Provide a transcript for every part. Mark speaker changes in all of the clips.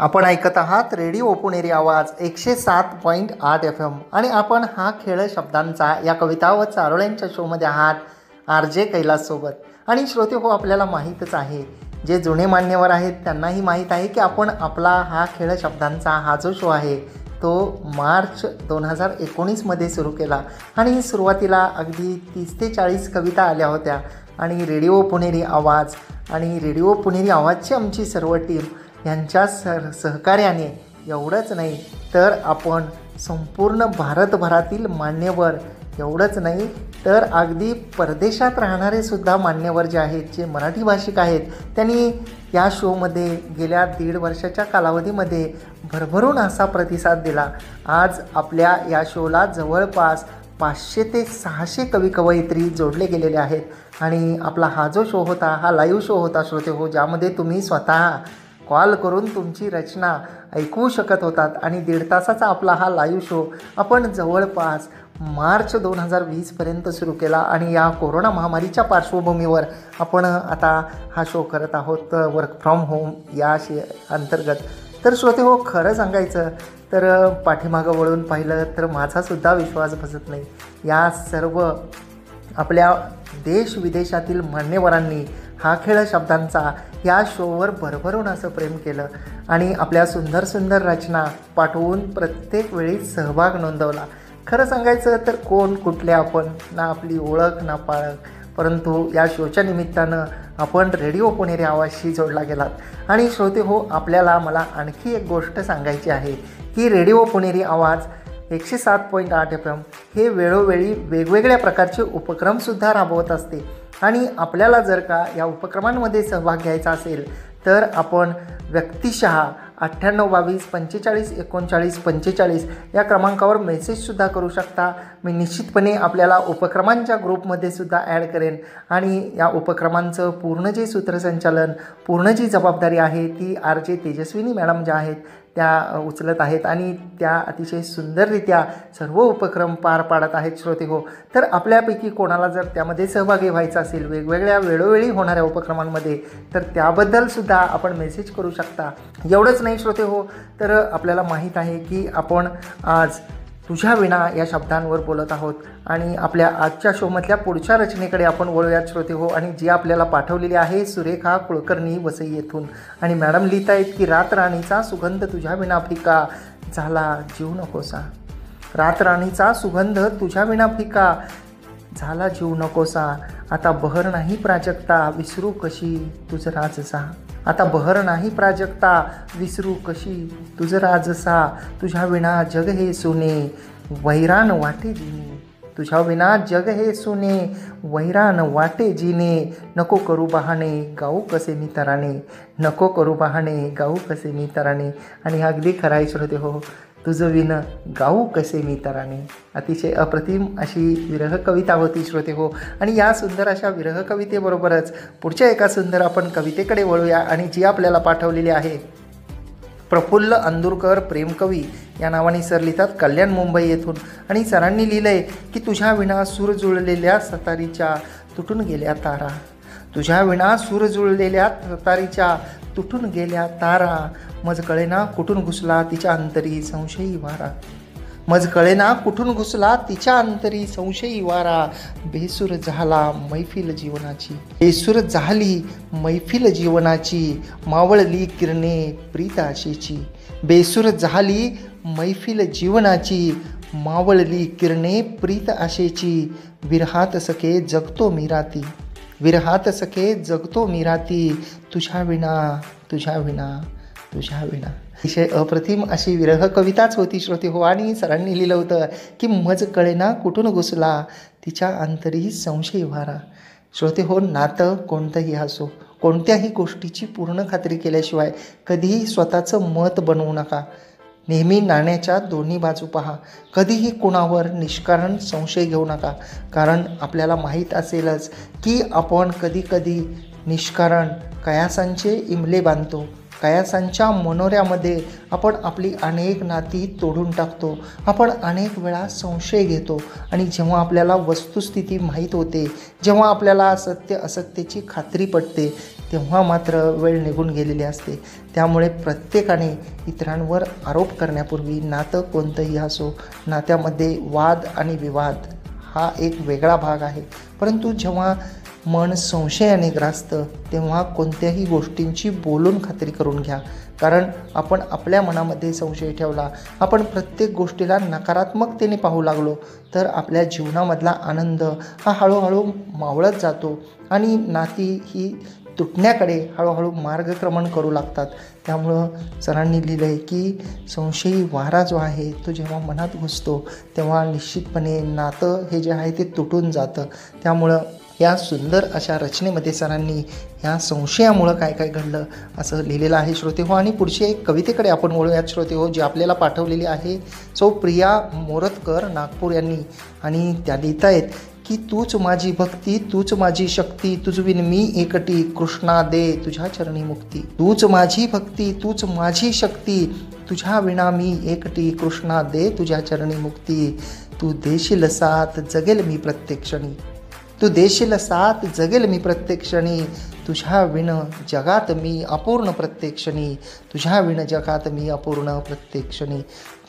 Speaker 1: आपण ऐकत आहात रेडिओ पुणेरी आवाज 107.8 FM आणि आपण हा खेळ शब्दांचा या कविता व चारोळ्यांच्या शोमध्ये आहात RJ कैलाससोबत। आणि श्रोते हो, आपल्याला माहीतच आहे, जे जुने मान्यवर आहेत त्यांनाही माहीत आहे की आपण आपला हा खेळ शब्दांचा हा जो शो आहे तो मार्च 2019मध्ये सुरू केला आणि सुरुवातीला अगदी 30 ते 40 कविता आल्या होत्या आणि रेडिओ पुणेरी आवाज आणि रेडिओ पुणेरी आवाजची आमची सर्व टीम यांच्या सहकार्याने एवढंच नाही तर आपण संपूर्ण भारतभरातील मान्यवर, एवढंच नाही तर अगदी परदेशात राहणारे सुद्धा मान्यवर जे आहेत, जे मराठी भाषिक आहेत, त्यांनी या शोमध्ये गेल्या 1.5 वर्षाच्या कालावधीमध्ये भरभरून असा प्रतिसाद दिला। आज आपल्या या शोला जवळपास 500 ते 600 कवी कवयित्री जोडले गेलेले आहेत आणि आपला हा जो शो होता हा लाईव्ह शो होता श्रोते हो, ज्यामध्ये तुम्ही स्वतः कॉल करून तुमची रचना ऐकवू शकत होतात आणि 1.5 तासाचा आपला हा लाईव्ह शो आपण जवळपास मार्च 2020पर्यंत सुरू केला आणि या कोरोना महामारीच्या पार्श्वभूमीवर आपण आता हा शो करत आहोत वर्क फ्रॉम होम या अंतर्गत। तर श्रोते हो, खरं सांगायचं तर पाठीमागं वळून पाहिलं तर माझासुद्धा विश्वास बसत नाही। या सर्व आपल्या देश विदेशातील मान्यवरांनी हा खेळ शब्दांचा या शोवर भरभरून असं प्रेम केलं आणि आपल्या सुंदर सुंदर रचना पाठवून प्रत्येक वेळी सहभाग नोंदवला। खरं सांगायचं तर कोण कुठले आपण, ना आपली ओळख ना पाळख, परंतु या शोच्या निमित्तानं आपण रेडिओ पुणेरी आवाजशी जोडला गेलात। आणि श्रोते हो, आपल्याला मला आणखी एक गोष्ट सांगायची आहे की रेडिओ पुणेरी आवाज 107.8 FM हे वेळोवेळी वेगवेगळ्या प्रकारचे उपक्रमसुद्धा राबवत असते आणि आपल्याला जर का या उपक्रमांमध्ये सहभाग घ्यायचा असेल तर आपण व्यक्तिशः 9822 45 39 45 या क्रमांकावर मेसेजसुद्धा करू शकता। मी निश्चितपणे आपल्याला उपक्रमांच्या ग्रुपमध्ये सुद्धा ॲड करेन आणि या उपक्रमांचं पूर्ण जे सूत्रसंचालन, पूर्ण जी जबाबदारी आहे ती RJ तेजस्विनी मॅडम ज्या आहेत त्या उचलत आहेत आणि त्या अतिशय सुंदररित्या सर्व उपक्रम पार पाडत आहेत श्रोते हो। तर आपल्यापैकी कोणाला जर त्यामध्ये सहभागी व्हायचं असेल वेगवेगळ्या वेळोवेळी होणाऱ्या उपक्रमांमध्ये तर त्याबद्दलसुद्धा आपण मेसेज करू शकता। एवढंच नाही श्रोते हो, तर आपल्याला माहीत आहे की आपण आज तुझ्या विना या शब्दांवर बोलत आहोत आणि आपल्या आजच्या शोमधल्या पुढच्या रचनेकडे आपण वळूयात श्रोते हो। आणि जी आपल्याला पाठवलेली आहे सुरेखा कुलकर्णी वसई येथून आणि मॅडम लिहित आहेत की रातराणीचा सुगंध तुझ्या विना फिका झाला जीव नकोसा। रातराणीचा सुगंध तुझ्या विना फिका झाला जीव नकोसा, आता बहर नाही प्राजक्ता विसरू कशी तुझं राजसा। आता बहर नाही प्राजक्ता विसरू कशी तुझं राजसा, तुझ्या विना जग हे सुने वैरान वाटे जिने। तुझ्या विना जग हे सुने वैरान वाटे जिने, नको करू बहाणे गाऊ कसे मी तराने, नको करू बहाणे गाऊ कसे मी तराने। आणि अगदी खरं श्रोते हो, तुझं विन गाऊ कसे मी तराने। अतिशय अप्रतिम अशी विरह कविता होती श्रोते हो। आणि या सुंदर अशा विरह कवितेबरोबरच पुढच्या एका सुंदर आपण कवितेकडे वळूया आणि जी आपल्याला पाठवलेली आहे प्रफुल्ल अंदुरकर प्रेमकवी या नावाने सर लिहितात कल्याण मुंबई येथून आणि सरांनी लिहिलं आहे की तुझ्या विना सूर जुळलेल्या सतारीच्या तुटून गेल्या तारा। तुझ्या विना सूर जुळलेल्या सतारीच्या तुटून गेल्या तारा, मज कळेना कुठून घुसला तिच्या अंतरी संशयी वारा। मज कळेना कुठून घुसला तिच्या अंतरी संशयी वारा, बेसूर झाला मैफिल जीवनाची, बेसूर झाली मैफिल जीवनाची, मावळली किरणे प्रीत आशेची। बेसूर झाली मैफिल जीवनाची, मावळली किरणे प्रीत आशेची, विरहात सखे जगतो मी राती, विरहात सखे जगतो मी राती, तुझ्या विना तुझ्या विना तुझ्या विना। अतिशय अप्रतिम अशी विरह कविताच होती श्रोते हो। आणि सरांनी लिहिलं होतं की मज कळेना कुठून घुसला तिच्या अंतरी संशयी वारा। श्रोते हो, नातं कोणतंही असो, कोणत्याही गोष्टीची पूर्ण खात्री केल्याशिवाय कधीही स्वतःचं मत बनवू नका। नेहमी नाण्याच्या दोन्ही बाजू पहा, कधीही कुणावर निष्कारण संशय घेऊ नका, कारण आपल्याला माहीत असेलच की आपण कधीकधी निष्कारण कयासांचे इमले बांधतो, कयासांच्या मनोऱ्यामध्ये आपण आपली अनेक नाती तोडून टाकतो, आपण अनेक वेळा संशय घेतो आणि जेव्हा आपल्याला वस्तुस्थिती माहीत होते, जेव्हा आपल्याला सत्य असत्याची खात्री पटते तेव्हा मात्र वेळ निघून गेलेली असते. त्यामुळे प्रत्येकाने इतरांवर आरोप करण्यापूर्वी नातं कोणतंही असो, नात्यामध्ये वाद आणि विवाद हा एक वेगळा भाग आहे. परंतु जेव्हा मन संशयाने ग्रासतं तेव्हा कोणत्याही गोष्टींची बोलून खात्री करून घ्या. कारण आपण आपल्या मनामध्ये संशय ठेवला, आपण प्रत्येक गोष्टीला नकारात्मकतेने पाहू लागलो तर आपल्या जीवनामधला आनंद हा हळूहळू मावळत जातो आणि नाती ही तुटण्याकडे हळूहळू मार्गक्रमण करू लागतात. त्यामुळं सरांनी लिहिलं आहे की संशयी वारा जो आहे तो जेव्हा मनात घुसतो तेव्हा निश्चितपणे नातं हे जे आहे ते तुटून जातं. त्यामुळं या सुंदर अशा रचनेमध्ये सरांनी ह्या संशयामुळं काय काय घडलं असं लिहिलेलं आहे श्रोतेहो. आणि पुढची एक कवितेकडे आपण वळूयात श्रोतेहो, जी आपल्याला पाठवलेली आहे सौ प्रिया मोरतकर नागपूर यांनी. आणि त्या लिहित आहेत की तूच माझी भक्ती, तूच माझी शक्ती, तुझविन मी एकटी, कृष्णा दे तुझ्या चरणी मुक्ती. तूच माझी भक्ती, तूच माझी शक्ती, तुझ्या विना मी एकटी, कृष्णा दे तुझ्या चरणी मुक्ती. तू देशील साथ जगेल मी प्रत्येक क्षणी, तू देशील साथ जगेल मी प्रत्येक क्षणी, तुझ्या विण जगात मी अपूर्ण प्रत्येक क्षणी, तुझ्या विण जगात मी अपूर्ण प्रत्येक क्षणी.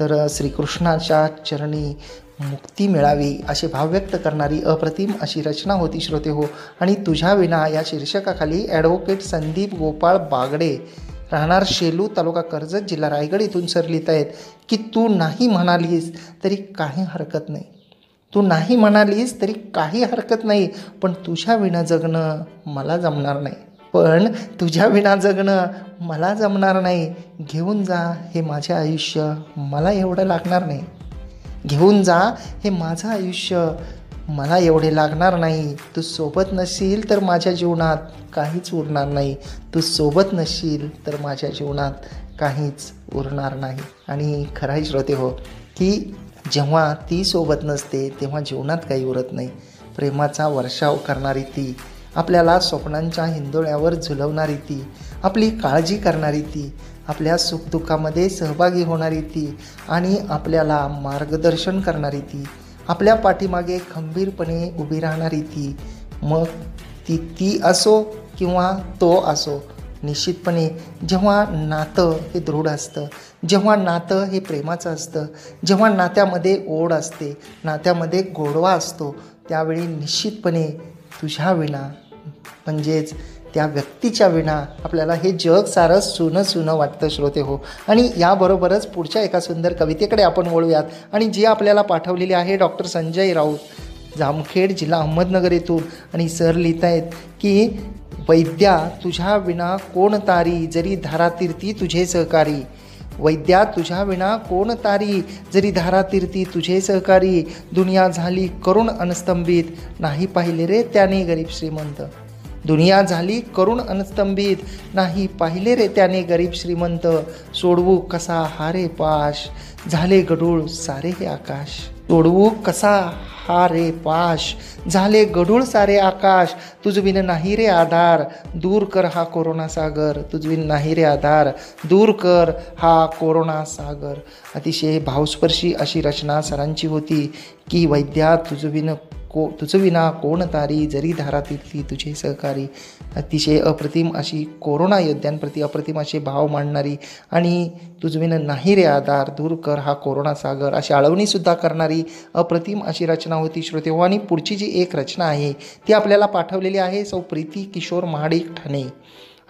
Speaker 1: तर श्रीकृष्णाच्या चरणी मुक्ती मिळावी असे भाव व्यक्त करणारी अप्रतिम अशी रचना होती श्रोतेहो. आणि तुझ्या विना या शीर्षकाखाली ॲडव्होकेट संदीप गोपाळ बागडे, राहणार शेलू, तालुका कर्जत, जिल्हा रायगड इथून सर लिहित आहेत की तू नाही म्हणालीस तरी काही हरकत नाही, तू नाही म्हणालीस तरी काही हरकत नाही, पण तुझ्या विना जगणं मला जमणार नाही, पण तुझ्या विना जगणं मला जमणार नाही. घेऊन जा हे माझे आयुष्य, मला एवढं लागणार नाही. घेऊन जा हे माझं आयुष्य, मला एवढे लागणार नाही. तू सोबत नशील तर माझ्या जीवनात काहीच उरणार नाही, तू सोबत नशील तर माझ्या जीवनात काहीच उरणार नाही. आणि खराई श्रोते हो की जेव्हा ती सोबत नसते तेव्हा जीवनात काही उरत नाही. प्रेमाचा वर्षाव करणारी ती, आपल्याला स्वप्नांच्या हिंदोळ्यावर झुलवणारी ती, आपली काळजी करणारी ती, आपल्या सुखदुःखामध्ये सहभागी होणारी ती आणि आपल्याला मार्गदर्शन करणारी ती, आपल्या पाठीमागे खंबीरपणे उभी राहणारी ती. मग ती असो किंवा तो असो, निश्चितपणे जेव्हा नातं हे दृढ असतं, जेव्हा नातं हे प्रेमाचं असतं, जेव्हा नात्यामध्ये ओढ असते, नात्यामध्ये गोडवा असतो, त्यावेळी निश्चितपणे तुझ्या विना म्हणजेच त्या व्यक्तीच्या विना आपल्याला हे जग सारं सुनं सुनं वाटतं श्रोते हो. आणि याबरोबरच पुढच्या एका सुंदर कवितेकडे आपण वळूयात. आणि जी आपल्याला पाठवलेली आहे डॉक्टर संजय राऊत, जामखेड, जिल्हा अहमदनगर येथून. आणि सर लिहित आहेत की वैद्या तुझ्या विना कोण तारी, जरी धारातीर्थी तुझे सहकारी. वैद्या तुझ्या विना कोण तारी, जरी धारातीर्थी तुझे सहकारी. दुनिया झाली करुण अनस्तंभित, नाही पाहिले रे त्याने गरीब श्रीमंत. दुनिया झाली करुण अनस्तंभित, नाही पाहिले रे त्याने गरीब श्रीमंत. सोडवू कसा हारे पाश, झाले गढूळ सारे हे आकाश. सोडवू कसा हारे पाश, झाले गढूळ सारे आकाश. तुझविन नाही रे आधार, दूर कर हा कोरोना सागर. तुझविन नाही रे आधार, दूर कर हा कोरोना सागर. अतिशय भावस्पर्शी अशी रचना सरांची होती की वैद्या तुझं विना कोण तारी, जरी धारातीर्थी तुझे सहकारी. अतिशय अप्रतिम अशी कोरोना योद्ध्यांप्रती अप्रतिम असे भाव मांडणारी आणि तुझविन नाही रे आधार, दूर कर हा कोरोना सागर अशी आळवणीसुद्धा करणारी अप्रतिम अशी रचना होती श्रोते. आणि पुढची जी एक रचना आहे ती आपल्याला पाठवलेली आहे सौ प्रीती किशोर महाडिक ठाणे.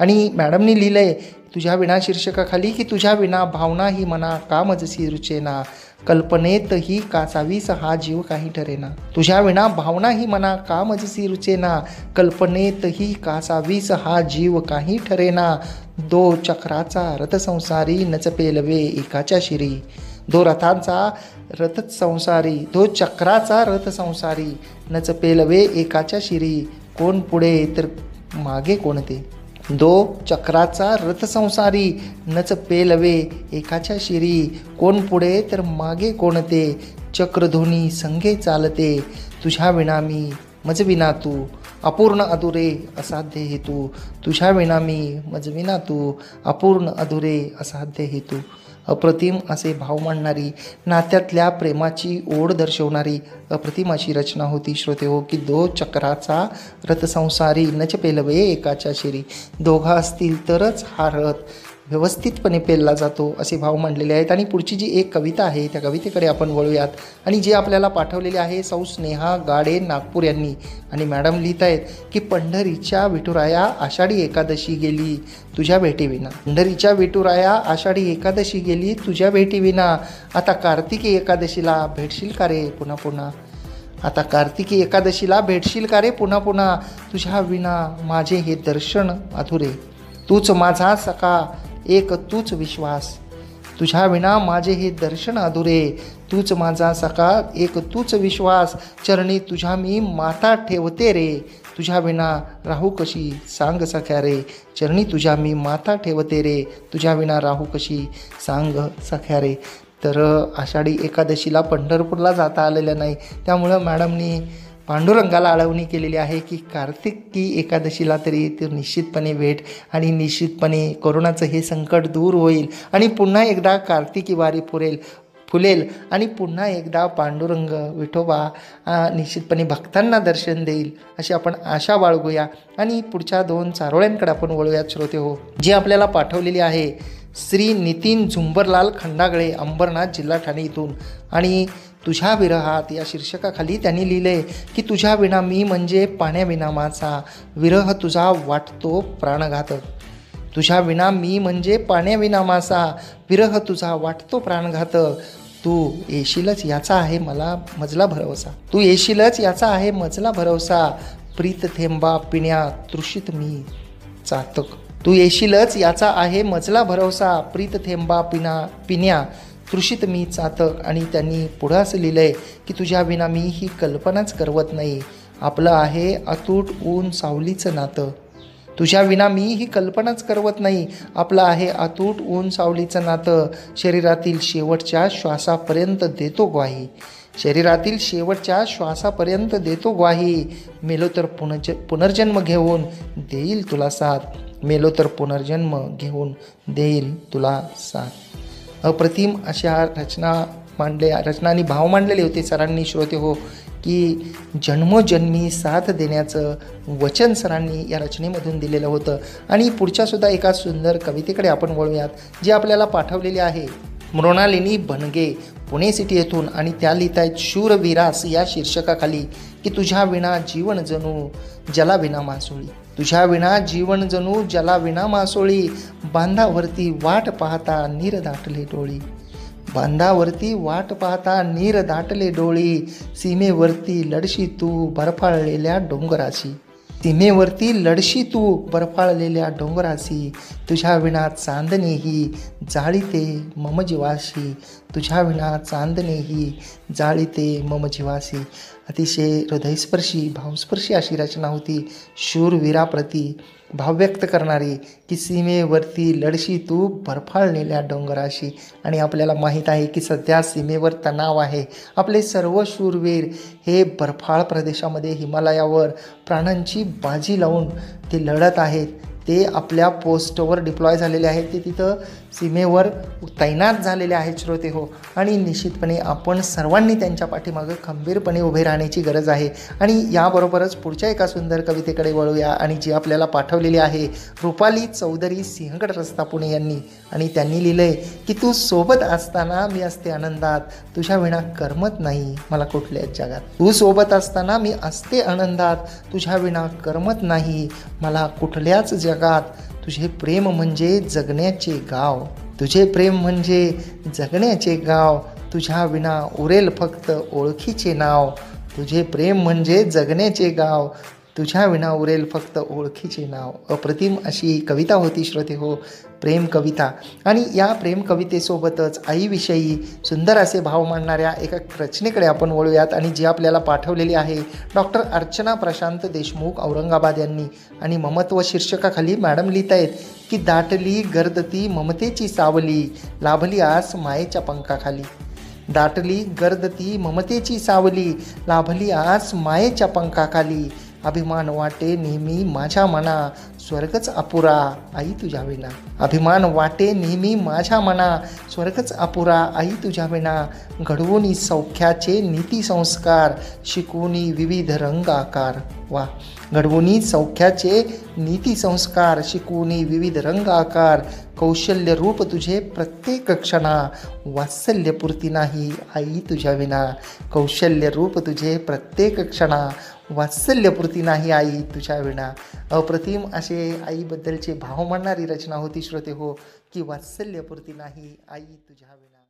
Speaker 1: आणि मॅडमनी लिहिलं आहे तुझ्या विना शीर्षकाखाली की तुझ्या विना भावना ही मना का मजसी रुचेना. कल्पनेतही कासावीस हा जीव काही ठरेना. तुझ्या विना भावना ही मना का मजसी रुचेना. कल्पनेतही कासावीस हा जीव काही ठरेना. दो चक्राचा रथसंसारी नच पेलवे एकाच्या शिरी. दो रथांचा रथ संसारी, दो चक्राचा रथ संसारी, नच पेलवे एकाच्या शिरी. कोण पुढे तर मागे कोणते. दो चक्राचा रथ संसारी, नच पेलवे एकाच्या शिरी. कोण पुढे तर मागे कोणते, चक्रधोनी संगे चालते. तुझ्या विना मी मज विना तू, अपूर्ण अधुरे असाध्य हेतू. तुझ्या विना मी मज विना तू, अपूर्ण अधुरे असाध्य हेतू. अप्रतिम असे भाव मांडणारी, नात्यातल्या प्रेमाची ओढ दर्शवणारी अप्रतिम अशी रचना होती श्रोते हो, की दो चक्राचा रथसंसारी नच पेलवे एकाच्या शिरी. दोघा असतील तरच हा रथ व्यवस्थितपणे पेलला जातो असे भाव मांडलेले आहेत. आणि पुढची जी एक कविता आहे त्या कवितेकडे आपण वळूयात. आणि जे आपल्याला पाठवलेले आहे सौ स्नेहा गाडे नागपूर यांनी. आणि मॅडम लिहित आहेत की पंढरीच्या विठुराया आषाढी एकादशी गेली तुझ्या भेटीविना. पंढरीच्या विठुराया आषाढी एकादशी गेली तुझ्या भेटीविना. आता कार्तिकी एकादशीला भेटशील का रे पुन्हा पुन्हा. आता कार्तिकी एकादशीला भेटशील का रे पुन्हा पुन्हा. तुझ्या विना माझे हे दर्शन अधुरे. तूच माझा सखा एक तूच विश्वास. तुझ्या विना माझे हे दर्शन अधुरे. तूच माझा सखा एक तूच विश्वास. चरणी तुझ्या मी माथा ठेवते रे. तुझ्या विना राहू कशी सांग सख्या रे. चरणी तुझ्या मी माथा ठेवते रे. तुझ्या विना राहू कशी सांग सख्या रे. तर आषाढी एकादशीला पंढरपूरला जाता आलेलं नाही, त्यामुळं मॅडमनी पांडुरंगाला आळवणी केलेली आहे की कार्तिकी एकादशीला तरी ते निश्चितपणे भेट. आणि निश्चितपणे कोरोनाचं हे संकट दूर होईल आणि पुन्हा एकदा कार्तिकी वारी फुलेल आणि पुन्हा एकदा पांडुरंग विठोबा निश्चितपणे भक्तांना दर्शन देईल अशी आपण आशा बाळगूया. आणि पुढच्या 2 चारोळ्यांकडे आपण वळूयात श्रोते हो, जी आपल्याला पाठवलेली आहे श्री नितीन झुंबरलाल खंडागळे, अंबरनाथ, जिल्हा ठाणे इथून. आणि तुझ्या विरहात या शीर्षकाखाली त्यांनी लिहिले की तुझ्या विना मी म्हणजे पाण्याविना माझा. विरह तुझा वाटतो प्राणघातक. तुझ्या विना मी म्हणजे पाण्याविना माझा. विरह तुझा वाटतो प्राणघातक. तू येशीलच याचा आहे मला मजला भरवसा. तू येशीलच याचा आहे मजला भरवसा. प्रीत थेंबा पिण्या तृषित मी चातक. तू येशीलच याचा आहे मजला भरवसा. प्रीत थेंबा पिण्या तृषित मी चातक. आणि त्यांनी पुढं असं लिहिलं आहे की तुझ्या विना मी ही कल्पनाच करवत नाही. आपलं आहे अतूट ऊन सावलीचं नातं. तुझ्या विना मी ही कल्पनाच करवत नाही. आपलं आहे अतूट ऊन सावलीचं नातं. शरीरातील शेवटच्या श्वासापर्यंत देतो ग्वाही. शरीरातील शेवटच्या श्वासापर्यंत देतो ग्वाही. मेलो तर पुनर्जन्म घेऊन देईल तुला साथ. मेलो तर पुनर्जन्म घेऊन देईल तुला साथ. अप्रतिम अशा रचनांनी भाव मांडलेले होते सरांनी श्रोते हो, की जन्मोजन्मी साथ देण्याचं वचन सरांनी या रचनेमधून दिलेलं होतं. आणि पुढच्यासुद्धा एका सुंदर कवितेकडे आपण वळूयात, जी आपल्याला पाठवलेली आहे मृणालिनी बनगे, पुणे सिटी येथून. आणि त्या लिहित आहेत शूरवीरास या शीर्षकाखाली की तुझ्या विना जीवन जणू जलाविना मासोळी. तुझ्या विना जीवन जणू जलाविना मासोळी. बांधावरती वाट पाहता नीर दाटले डोळी. बांधावरती वाट पाहता नीर दाटले डोळी. सीमेवरती लढशी तू बर्फाळलेल्या डोंगराशी. सीमेवरती लढशी तू बर्फाळलेल्या डोंगराशी. तुझ्या विना चांदणेही जाळीते मम जीवाशी. तुझ्या विना चांदणेही जाळीते मम जीवाशी. अतिशय हृदयस्पर्शी भावस्पर्शी अशी रचना होती. शूरवीराप्रती भाव व्यक्त करणारी की सीमेवरती लढशी तू बर्फाळलेल्या डोंगराशी. आणि आपल्याला माहीत आहे की सध्या सीमेवर तणाव आहे. आपले सर्व शूरवीर हे बर्फाळ प्रदेशामध्ये हिमालयावर प्राणांची बाजी लावून ते लढत आहेत. ते आपल्या पोस्टवर डिप्लॉय झालेले आहेत. ते तिथं सीमेवर तैनात झालेले आहेत श्रोते हो. आणि निश्चितपणे आपण सर्वांनी त्यांच्या पाठीमागं खंबीरपणे उभे राहण्याची गरज आहे. आणि याबरोबरच पुढच्या एका सुंदर कवितेकडे वळूया, आणि जी आपल्याला पाठवलेली आहे रुपाली चौधरी, सिंहगड रस्ता, पुणे यांनी. आणि त्यांनी लिहिलं आहे की तू सोबत असताना मी असते आनंदात. तुझ्या विना करमत नाही मला कुठल्याच जगात. तू सोबत असताना मी असते आनंदात. तुझ्या विना करमत नाही मला कुठल्याच जगात. तुझे प्रेम म्हणजे जगण्याचे गाव. तुझे प्रेम म्हणजे जगण्याचे गाव. तुझ्या विना उरेल फक्त ओळखीचे नाव. तुझे प्रेम म्हणजे जगण्याचे गाव. तुझ्या विना उरेल फक्त ओळखीचे नाव. अप्रतिम अशी कविता होती श्रोते हो, प्रेम कविता. आणि या प्रेम कवितेसोबतच आईविषयी सुंदर असे भाव मांडणाऱ्या एका रचनेकडे आपण वळूयात, आणि जी आपल्याला पाठवलेली आहे डॉक्टर अर्चना प्रशांत देशमुख, औरंगाबाद यांनी. आणि ममत्व शीर्षकाखाली मॅडम लिहित आहेत की दाटली गर्दती ममतेची सावली, लाभली आस मायेच्या पंखाखाली. दाटली गर्दती ममतेची सावली, लाभली आस मायेच्या पंखाखाली. अभिमान वाटे नेहमी माझ्या मना, स्वर्गच अपुरा आई तुझ्या विना. अभिमान वाटे नेहमी माझ्या मना, स्वर्गच अपुरा आई तुझ्या विना. घडवूनी सौख्याचे नीती संस्कार, शिकवूनी विविध रंग आकार. वा. घडवूनी सौख्याचे नीती संस्कार, शिकवूनी विविध रंग आकार. कौशल्य रूप तुझे प्रत्येक क्षणा, वात्सल्यपूर्ती नाही आई तुझ्या विना. कौशल्य रूप तुझे प्रत्येक क्षणा, वात्सल्यपूर्ती नाही आई तुझ्या विना. अप्रतिम असे आईबद्दलचे भाव मांडणारी रचना होती श्रोते हो, की वात्सल्यपूर्ती नाही आई तुझ्या विना.